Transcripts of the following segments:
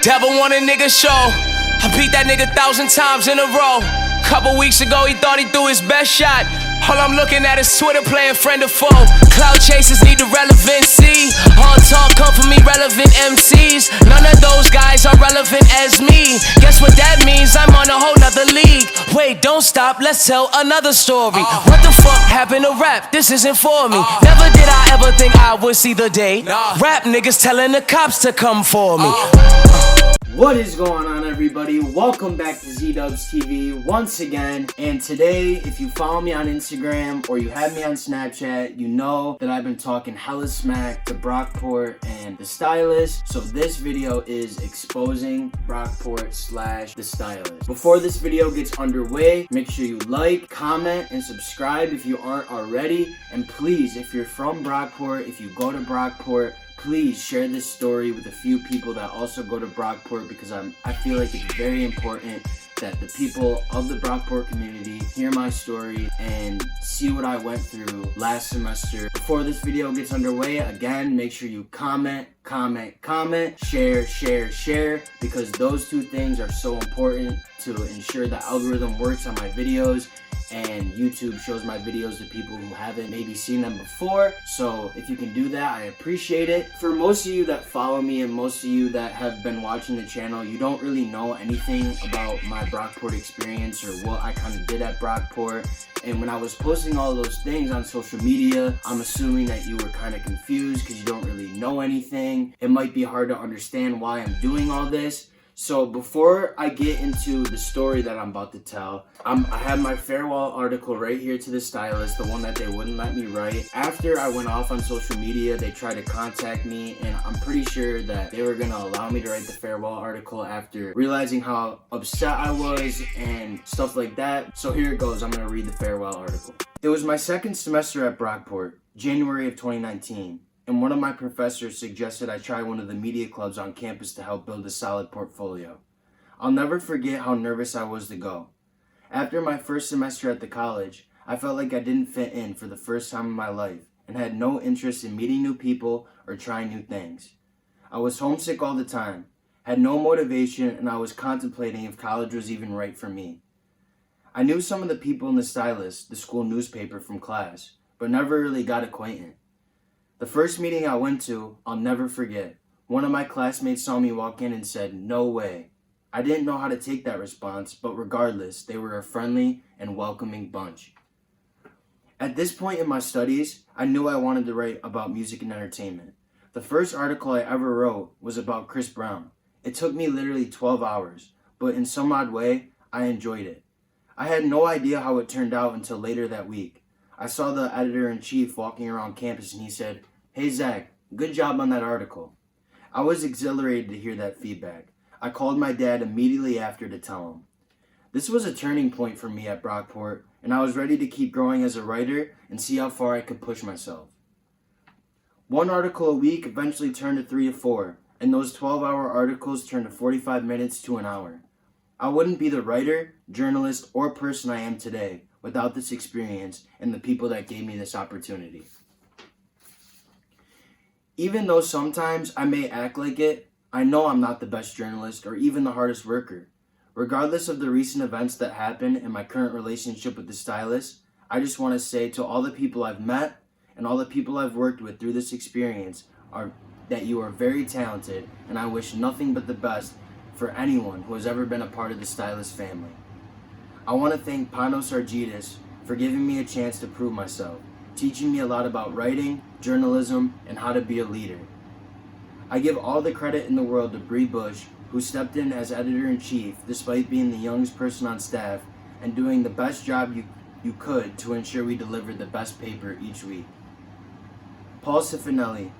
Devil want a nigga show. I beat that nigga 1,000 times in a row. Couple weeks ago, he thought he threw his best shot. All I'm looking at is Twitter playing friend or foe. Cloud chasers need the relevancy. All talk come from irrelevant MCs. None of those guys are relevant as me. Guess what that means? I'm on a whole nother league. Wait, don't stop, let's tell another story. What the fuck happened to rap? This isn't for me. Never did I ever think I would see the day. Rap niggas telling the cops to come for me. What is going on, everybody? Welcome back to Z-Dubs TV once again. And today, if you follow me on Instagram or you have me on Snapchat, you know that I've been talking hella smack to Brockport and the stylist. So this video is exposing Brockport / the stylist. Before this video gets underway, make sure you like, comment, and subscribe if you aren't already. And please, if you're from Brockport, if you go to Brockport, please share this story with a few people that also go to Brockport, because I feel like it's very important that the people of the Brockport community hear my story and see what I went through last semester. Before this video gets underway, again, make sure you comment, share, because those two things are so important to ensure the algorithm works on my videos and YouTube shows my videos to people who haven't maybe seen them before. So if you can do that, I appreciate it. For most of you that follow me and most of you that have been watching the channel, you don't really know anything about my Brockport experience or what I kind of did at Brockport. And when I was posting all those things on social media, I'm assuming that you were kind of confused because you don't really know anything. It might be hard to understand why I'm doing all this. So before I get into the story that I'm about to tell, I have my farewell article right here to the stylist, the one that they wouldn't let me write. After I went off on social media, they tried to contact me, and I'm pretty sure that they were going to allow me to write the farewell article after realizing how upset I was and stuff like that. So here it goes. I'm going to read the farewell article. It was my second semester at Brockport, January of 2019. And one of my professors suggested I try one of the media clubs on campus to help build a solid portfolio. I'll never forget how nervous I was to go. After my first semester at the college, I felt like I didn't fit in for the first time in my life and had no interest in meeting new people or trying new things. I was homesick all the time, had no motivation, and I was contemplating if college was even right for me. I knew some of the people in the stylist, the school newspaper, from class, but never really got acquainted. The first meeting I went to, I'll never forget. One of my classmates saw me walk in and said, "No way." I didn't know how to take that response, but regardless, they were a friendly and welcoming bunch. At this point in my studies, I knew I wanted to write about music and entertainment. The first article I ever wrote was about Chris Brown. It took me literally 12 hours, but in some odd way, I enjoyed it. I had no idea how it turned out until later that week. I saw the editor-in-chief walking around campus and he said, "Hey Zach, good job on that article." I was exhilarated to hear that feedback. I called my dad immediately after to tell him. This was a turning point for me at Brockport, and I was ready to keep growing as a writer and see how far I could push myself. One article a week eventually turned to 3 to 4, and those 12-hour articles turned to 45 minutes to an hour. I wouldn't be the writer, journalist, or person I am today without this experience and the people that gave me this opportunity. Even though sometimes I may act like it, I know I'm not the best journalist or even the hardest worker. Regardless of the recent events that happened in my current relationship with the stylist, I just want to say to all the people I've met and all the people I've worked with through this experience that you are very talented, and I wish nothing but the best for anyone who has ever been a part of the stylist family. I want to thank Panos Argyris for giving me a chance to prove myself, teaching me a lot about writing, journalism, and how to be a leader. I give all the credit in the world to Bree Bush, who stepped in as editor-in-chief despite being the youngest person on staff and doing the best job you could to ensure we delivered the best paper each week. Paul Cifinelli,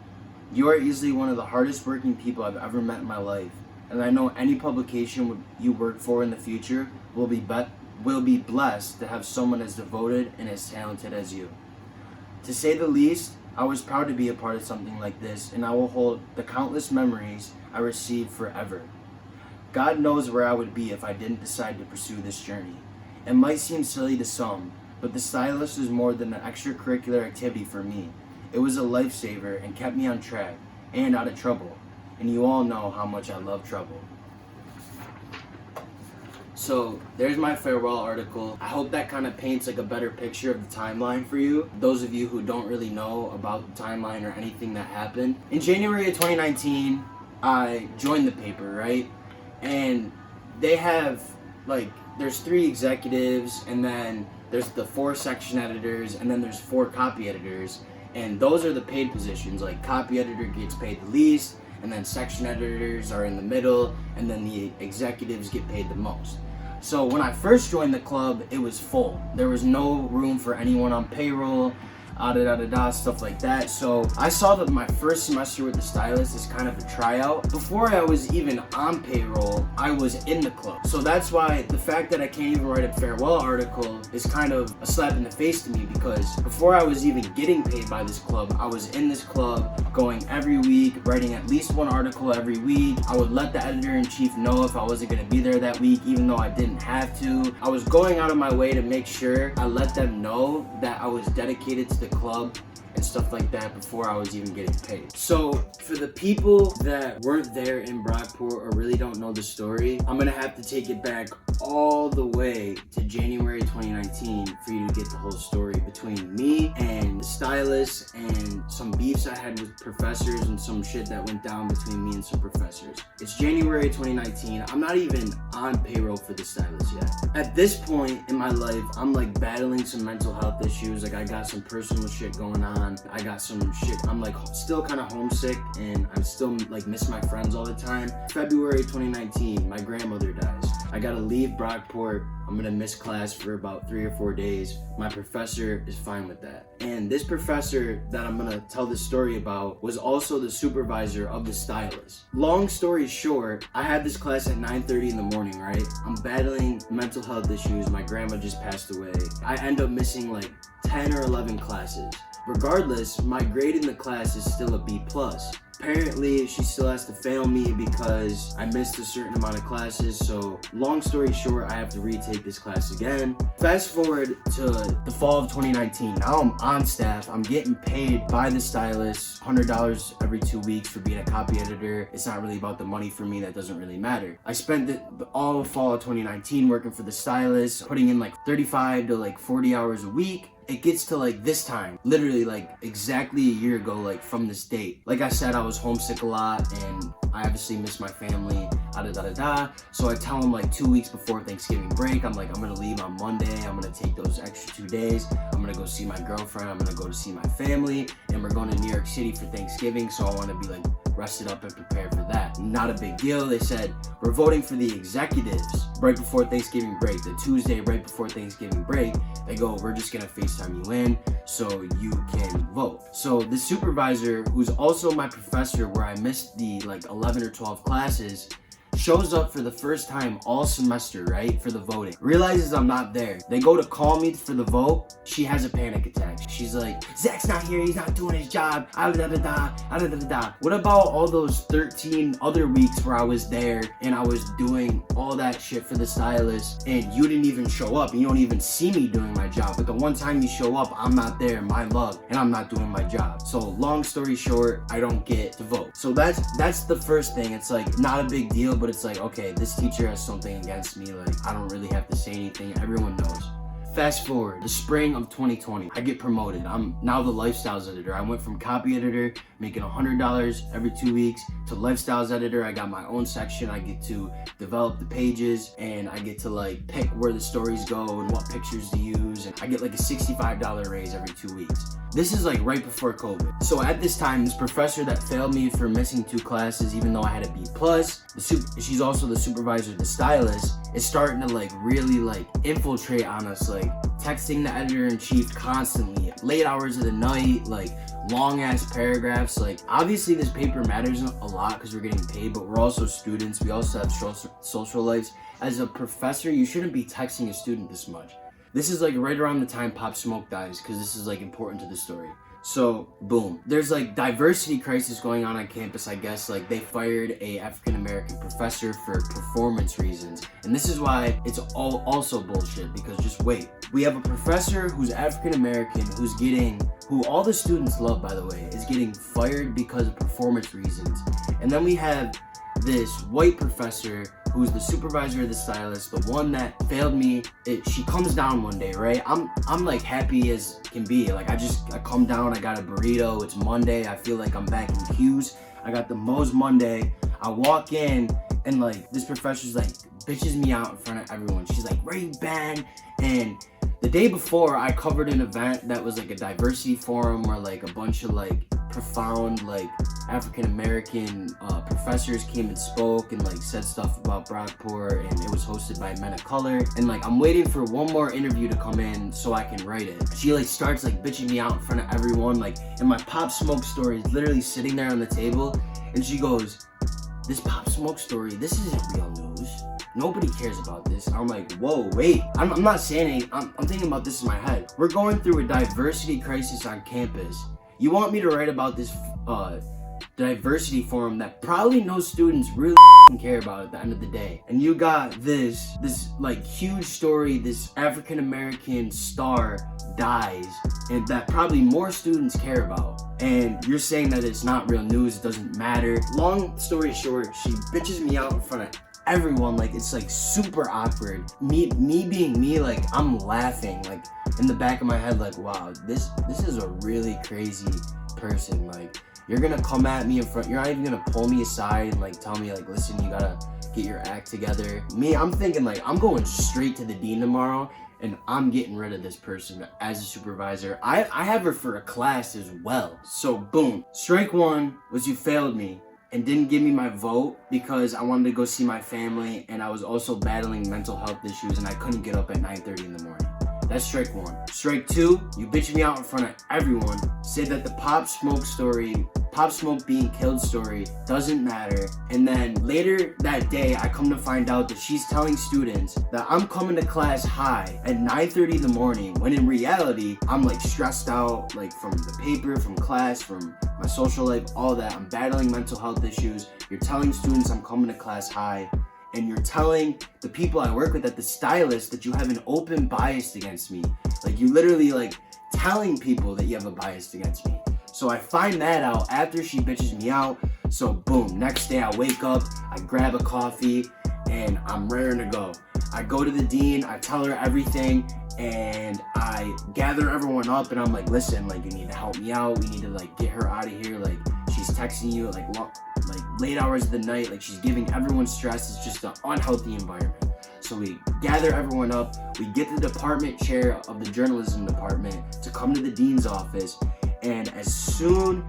you are easily one of the hardest working people I've ever met in my life, and I know any publication you work for in the future will be blessed to have someone as devoted and as talented as you. To say the least, I was proud to be a part of something like this, and I will hold the countless memories I received forever. God knows where I would be if I didn't decide to pursue this journey. It might seem silly to some, but the stylist was more than an extracurricular activity for me. It was a lifesaver and kept me on track and out of trouble. and you all know how much I love trouble. So there's my farewell article. I hope that kind of paints like a better picture of the timeline for you. Those of you who don't really know about the timeline or anything that happened. In January of 2019, I joined the paper, right? And they have like, there's 3 executives, and then there's the 4 section editors, and then there's 4 copy editors. And those are the paid positions. Like, copy editor gets paid the least, and then section editors are in the middle, and then the executives get paid the most. So when I first joined the club, it was full. There was no room for anyone on payroll, stuff like that. So I saw that my first semester with the stylist is kind of a tryout. Before I was even on payroll, I was in the club. So that's why the fact that I can't even write a farewell article is kind of a slap in the face to me, because before I was even getting paid by this club, I was in this club going every week, writing at least 1 article every week. I would let the editor-in-chief know if I wasn't going to be there that week, even though I didn't have to. I was going out of my way to make sure I let them know that I was dedicated to the club and stuff like that before I was even getting paid. So for the people that weren't there in Brockport or really don't know the story, I'm gonna have to take it back all the way to January 2019 for you to get the whole story between me and the stylist and some beefs I had with professors and some shit that went down between me and some professors. It's January 2019. I'm not even on payroll for the stylist yet. At this point in my life, I'm like battling some mental health issues. Like, I got some personal shit going on. I got some shit. I'm like still kind of homesick, and I'm still like miss my friends all the time. February 2019, my grandmother dies. I gotta leave Brockport. I'm gonna miss class for about 3 or 4 days. My professor is fine with that. And this professor that I'm gonna tell this story about was also the supervisor of the stylist. Long story short, I had this class at 9:30 in the morning, right? I'm battling mental health issues. My grandma just passed away. I end up missing like 10 or 11 classes. Regardless, my grade in the class is still a B+. Apparently, she still has to fail me because I missed a certain amount of classes. So long story short, I have to retake this class again. Fast forward to the fall of 2019. Now I'm on staff. I'm getting paid by the stylist $100 every 2 weeks for being a copy editor. It's not really about the money for me. That doesn't really matter. I spent all of fall of 2019 working for the stylist, putting in like 35 to like 40 hours a week. It gets to like this time, literally like exactly a year ago, like from this date. Like I said, I was homesick a lot, and I obviously miss my family, So I tell them like 2 weeks before Thanksgiving break, I'm like, I'm gonna leave on Monday. I'm gonna take those extra 2 days. I'm gonna go see my girlfriend. I'm gonna go to see my family, and we're going to New York City for Thanksgiving. So I wanna be like rested up and prepared for that. Not a big deal. They said, we're voting for the executives right before Thanksgiving break. The Tuesday right before Thanksgiving break, they go, we're just gonna FaceTime you in so you can vote. So the supervisor, who's also my professor where I missed the like 11 or 12 classes, shows up for the first time all semester, right, for the voting. Realizes I'm not there. They go to call me for the vote. She has a panic attack. She's like, Zach's not here. He's not doing his job. What about all those 13 other weeks where I was there and I was doing all that shit for the stylist and you didn't even show up and you don't even see me doing my job? But the one time you show up, I'm not there, my luck, and I'm not doing my job. So long story short, I don't get to vote. So that's the first thing. It's like not a big deal, but it's like, okay, this teacher has something against me. Like, I don't really have to say anything. Everyone knows. Fast forward, the spring of 2020, I get promoted. I'm now the lifestyles editor. I went from copy editor, making $100 every 2 weeks, to lifestyles editor. I got my own section. I get to develop the pages, and I get to like pick where the stories go and what pictures to use. And I get like a $65 raise every 2 weeks. This is like right before COVID. So at this time, this professor that failed me for missing 2 classes, even though I had a B+, she's also the supervisor, the stylist, is starting to like really like infiltrate on us, like texting the editor-in-chief constantly, late hours of the night, like long ass paragraphs. Like, obviously this paper matters a lot because we're getting paid, but we're also students. We also have social lives. As a professor, you shouldn't be texting a student this much. This is like right around the time Pop Smoke dies, because this is like important to the story. So boom, there's like diversity crisis going on campus, I guess. Like they fired a African American professor for performance reasons, and this is why it's all also bullshit, because just wait, we have a professor who's African American who all the students love, by the way, is getting fired because of performance reasons. And then we have this white professor who's the supervisor of the stylist, the one that failed me. She comes down one day, right? I'm like happy as can be. Like I come down, I got a burrito, it's Monday, I feel like I'm back in Q's. I got the Moe's Monday. I walk in and like this professor's like bitches me out in front of everyone. She's like, where you been? And the day before, I covered an event that was like a diversity forum where like a bunch of like profound like African American professors came and spoke and like said stuff about Brockport, and it was hosted by men of color. And like I'm waiting for one more interview to come in so I can write it. She like starts like bitching me out in front of everyone, like, and my Pop Smoke story is literally sitting there on the table, and she goes, this Pop Smoke story, this isn't real news. Nobody cares about this. I'm like, whoa, wait. I'm not saying anything. I'm thinking about this in my head. We're going through a diversity crisis on campus. You want me to write about this diversity forum that probably no students really care about at the end of the day. And you got this like huge story, this African American star dies, and that probably more students care about. And you're saying that it's not real news, it doesn't matter. Long story short, she bitches me out in front of everyone. Like it's like super awkward. Me being me, like I'm laughing like in the back of my head, like wow, this is a really crazy person. Like you're gonna come at me in front, you're not even gonna pull me aside and like tell me like, listen, you gotta get your act together. Me, I'm thinking like I'm going straight to the dean tomorrow and I'm getting rid of this person as a supervisor. I have her for a class as well. So boom, strike one was you failed me and didn't give me my vote because I wanted to go see my family, and I was also battling mental health issues and I couldn't get up at 9:30 in the morning. That's strike one. Strike two, you bitch me out in front of everyone, say that the Pop Smoke being killed story doesn't matter, and then later that day I come to find out that she's telling students that I'm coming to class high at 9:30 in the morning, when in reality I'm like stressed out, like from the paper, from class, from my social life, all that. I'm battling mental health issues. You're telling students I'm coming to class high, and you're telling the people I work with at the stylist that you have an open bias against me. Like you literally like telling people that you have a bias against me. So I find that out after she bitches me out. So boom, next day I wake up, I grab a coffee, and I'm raring to go. I go to the dean, I tell her everything, and I gather everyone up, and I'm like, listen, like you need to help me out. We need to like get her out of here. Like she's texting you like late hours of the night. Like she's giving everyone stress. It's just an unhealthy environment. So we gather everyone up. We get the department chair of the journalism department to come to the dean's office. And as soon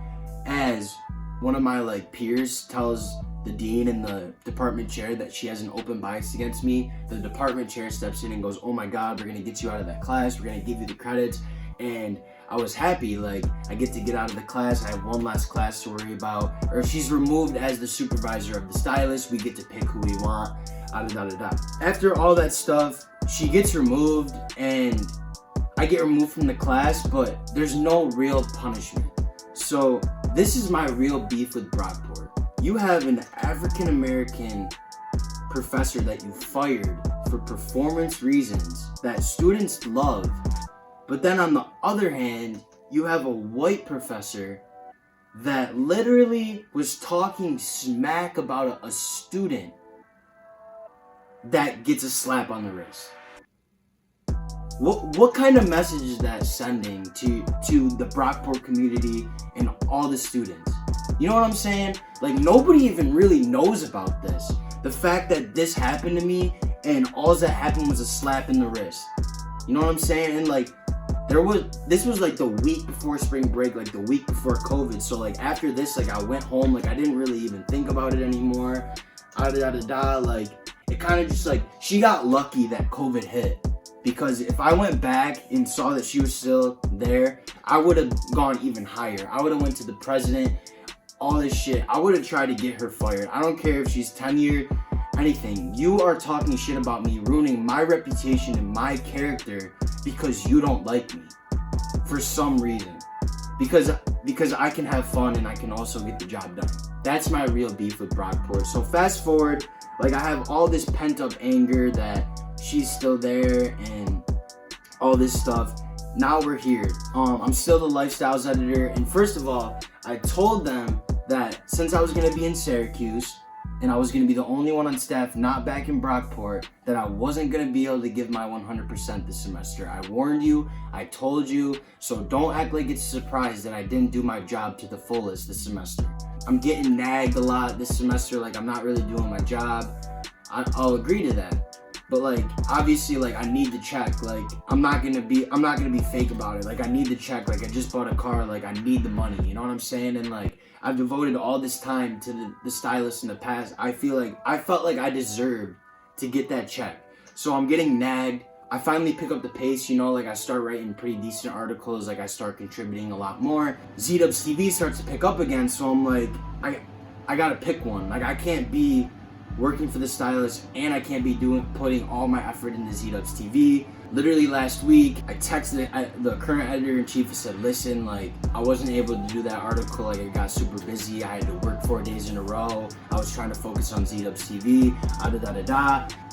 as one of my like peers tells the dean and the department chair that she has an open bias against me, the department chair steps in and goes, oh my God, we're gonna get you out of that class. We're gonna give you the credits. And I was happy, like I get to get out of the class. I have one last class to worry about. Or if she's removed as the supervisor of the stylist, we get to pick who we want. After all that stuff, she gets removed and I get removed from the class, but there's no real punishment. So this is my real beef with Brockport. You have an African American professor that you fired for performance reasons that students love. But then on the other hand, you have a white professor that literally was talking smack about a student that gets a slap on the wrist. What kind of message is that sending to the Brockport community and all the students? You know what I'm saying? Like nobody even really knows about this. The fact that this happened to me and all that happened was a slap in the wrist. You know what I'm saying? And like this was like the week before spring break, like the week before COVID. So like after this, like I went home, like I didn't really even think about it anymore. Like it kind of just like, she got lucky that COVID hit. Because if I went back and saw that she was still there, I would have gone even higher. I would have went to the president, all this shit. I would have tried to get her fired. I don't care if she's tenure, anything. You are talking shit about me, ruining my reputation and my character because you don't like me for some reason. because I can have fun and I can also get the job done. That's my real beef with Brockport. So fast forward, like, I have all this pent up anger that she's still there and all this stuff. Now we're here. I'm still the lifestyles editor, and first of all, I told them that since I was gonna be in Syracuse and I was gonna be the only one on staff not back in Brockport, that I wasn't gonna be able to give my 100% this semester. I warned you, I told you, so don't act like it's a surprise that I didn't do my job to the fullest this semester. I'm getting nagged a lot this semester, like I'm not really doing my job. I'll agree to that. But like, obviously, like, I need to check. Like, I'm not gonna be fake about it. Like, I need to check. Like, I just bought a car. Like, I need the money. You know what I'm saying? And like, I've devoted all this time to the stylist in the past. I felt like I deserved to get that check. So I'm getting nagged. I finally pick up the pace, you know, like I start writing pretty decent articles. Like, I start contributing a lot more. Z-Dubs TV starts to pick up again. So I'm like, I gotta pick one. Like, I can't be working for the stylist and I can't be putting all my effort into Z-Dubs TV. Literally last week, I texted the current editor-in-chief and said, listen, like, I wasn't able to do that article. Like, I got super busy. I had to work 4 days in a row. I was trying to focus on Z-Dubs TV,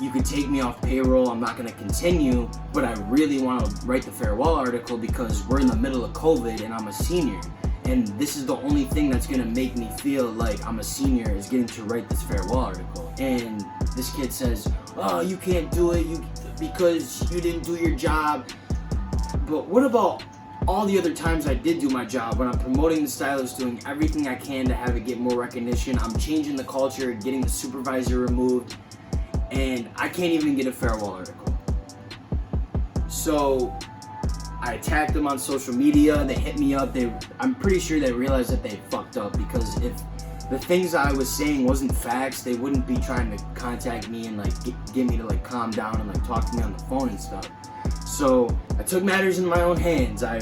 You could take me off payroll. I'm not gonna continue, but I really want to write the farewell article because we're in the middle of COVID and I'm a senior. And this is the only thing that's gonna make me feel like I'm a senior, is getting to write this farewell article. And this kid says, oh, you can't do it because you didn't do your job. But what about all the other times I did do my job, when I'm promoting the stylist, doing everything I can to have it get more recognition? I'm changing the culture, getting the supervisor removed, and I can't even get a farewell article. So I attacked them on social media. They hit me up. I'm pretty sure they realized that they fucked up, because if the things I was saying wasn't facts, they wouldn't be trying to contact me and like get me to like calm down and like talk to me on the phone and stuff. So I took matters in my own hands. I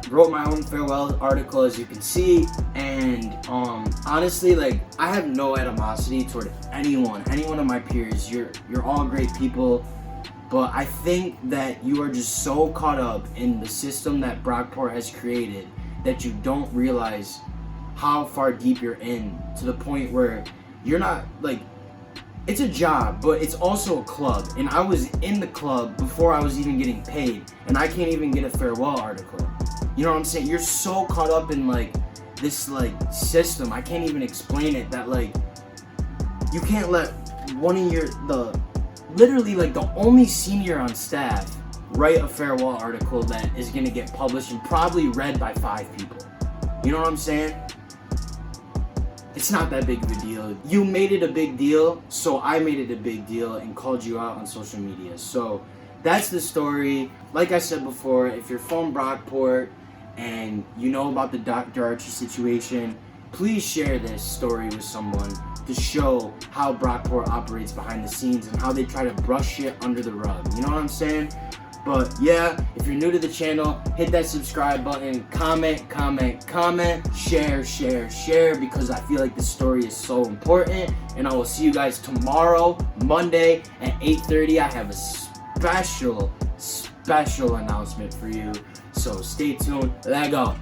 wrote my own farewell article, as you can see, and honestly, like, I have no animosity toward anyone of my peers. You're all great people. But I think that you are just so caught up in the system that Brockport has created that you don't realize how far deep you're in, to the point where you're not, like, it's a job, but it's also a club. And I was in the club before I was even getting paid, and I can't even get a farewell article. You know what I'm saying? You're so caught up in, like, this, like, system. I can't even explain it, that, like, you can't let one of literally, like, the only senior on staff write a farewell article that is gonna get published and probably read by 5 people. You know what I'm saying? It's not that big of a deal. You made it a big deal, so I made it a big deal and called you out on social media. So that's the story. Like I said before, if you're from Brockport and you know about the Dr.Archie situation, please share this story with someone to show how Brockport operates behind the scenes and how they try to brush shit under the rug. You know what I'm saying? But yeah, if you're new to the channel, hit that subscribe button, comment, share, because I feel like this story is so important. And I will see you guys tomorrow, Monday at 8:30. I have a special announcement for you. So stay tuned. Let go.